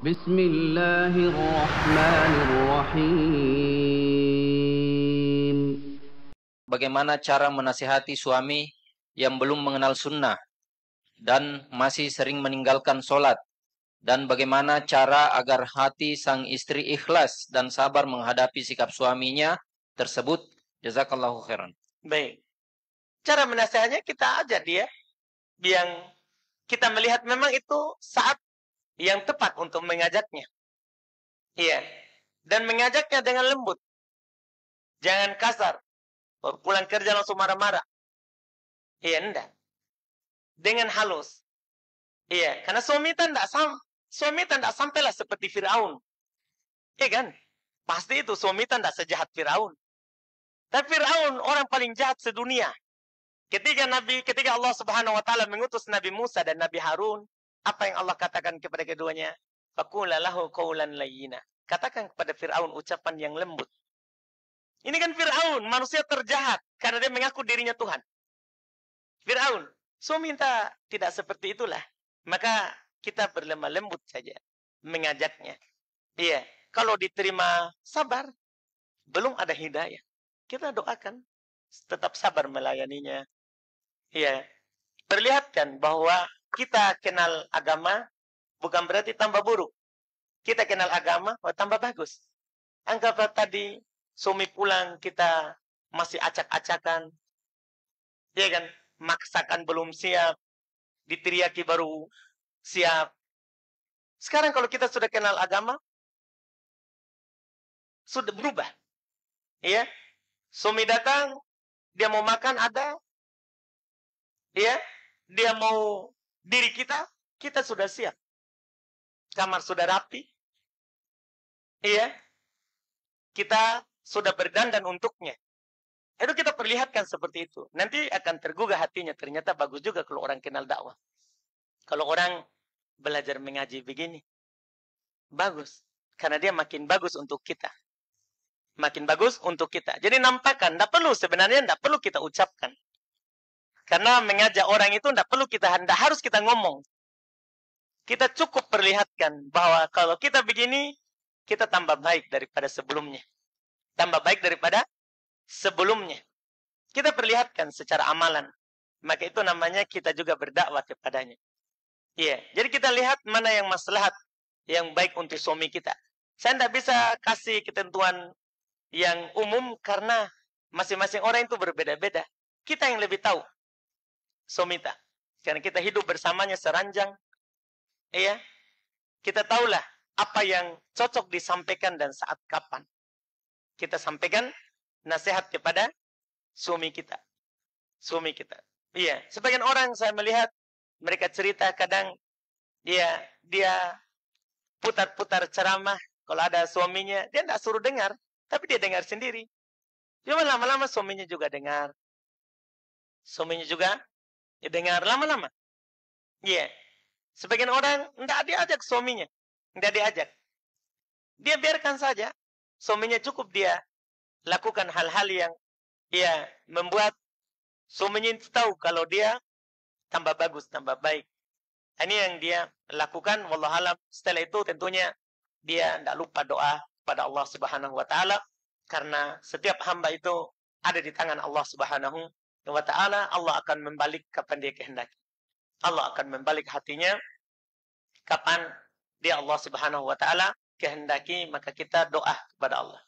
Bismillahirrahmanirrahim. Bagaimana cara menasihati suami yang belum mengenal sunnah dan masih sering meninggalkan sholat? Dan bagaimana cara agar hati sang istri ikhlas dan sabar menghadapi sikap suaminya tersebut? Jazakallahu khairan. Baik. Cara menasihatinya kita aja dia yang kita melihat memang itu saat yang tepat untuk mengajaknya. Iya. Dan mengajaknya dengan lembut. Jangan kasar. Pulang kerja langsung marah-marah. Iya, enggak. Dengan halus. Iya, karena suami tidak sampailah seperti Firaun. Iya kan? Pasti itu suami tidak sejahat Firaun. Tapi Firaun orang paling jahat sedunia. Ketika Allah Subhanahu wa taala mengutus Nabi Musa dan Nabi Harun, apa yang Allah katakan kepada keduanya? Faqula lahu qawlan layyina. Katakan kepada Firaun ucapan yang lembut. Ini kan Firaun, manusia terjahat karena dia mengaku dirinya Tuhan. Firaun, suami tidak seperti itulah. Maka kita berlemah lembut saja mengajaknya. Iya, kalau diterima sabar, belum ada hidayah. Kita doakan tetap sabar melayaninya. Iya, perlihatkan bahwa kita kenal agama bukan berarti tambah buruk. Kita kenal agama, tambah bagus. Anggaplah tadi suami pulang kita masih acak-acakan. Ya kan? Maksakan belum siap. Diteriaki baru siap. Sekarang kalau kita sudah kenal agama, sudah berubah. Ya. Suami datang, dia mau makan ada. Ya. Dia mau diri kita sudah siap. Kamar sudah rapi. Iya. Kita sudah berdandan untuknya. Itu kita perlihatkan seperti itu. Nanti akan tergugah hatinya. Ternyata bagus juga kalau orang kenal dakwah. Kalau orang belajar mengaji begini. Bagus. Karena dia makin bagus untuk kita. Makin bagus untuk kita. Jadi nampakkan. Sebenarnya tidak perlu kita ucapkan. Karena mengajak orang itu tidak harus kita ngomong. Kita cukup perlihatkan bahwa kalau kita begini, kita tambah baik daripada sebelumnya. Tambah baik daripada sebelumnya. Kita perlihatkan secara amalan. Maka itu namanya kita juga berdakwah kepadanya. Iya. Jadi kita lihat mana yang maslahat, yang baik untuk suami kita. Saya tidak bisa kasih ketentuan yang umum karena masing-masing orang itu berbeda-beda. Kita yang lebih tahu. Suami kita. Karena kita hidup bersamanya seranjang. Iya. Kita tahulah apa yang cocok disampaikan dan saat kapan. Kita sampaikan nasihat kepada suami kita. Suami kita. Iya. Sebagian orang saya melihat mereka cerita kadang dia putar-putar ceramah. Kalau ada suaminya, dia tidak suruh dengar. Tapi dia dengar sendiri. Cuma lama-lama suaminya juga dengar. Suaminya juga dia dengar lama-lama. Iya. Sebagian orang tidak diajak suaminya. Tidak diajak. Dia biarkan saja. Suaminya cukup dia lakukan hal-hal yang membuat suaminya itu tahu kalau dia tambah bagus, tambah baik. Ini yang dia lakukan. Wallahualam. Setelah itu tentunya dia tidak lupa doa pada Allah Subhanahu wa taala karena setiap hamba itu ada di tangan Allah Subhanahu wa taala. Allah akan membalik kapan dia kehendaki. Allah akan membalik hatinya kapan dia Allah Subhanahu wa taala kehendaki, maka kita doa kepada Allah.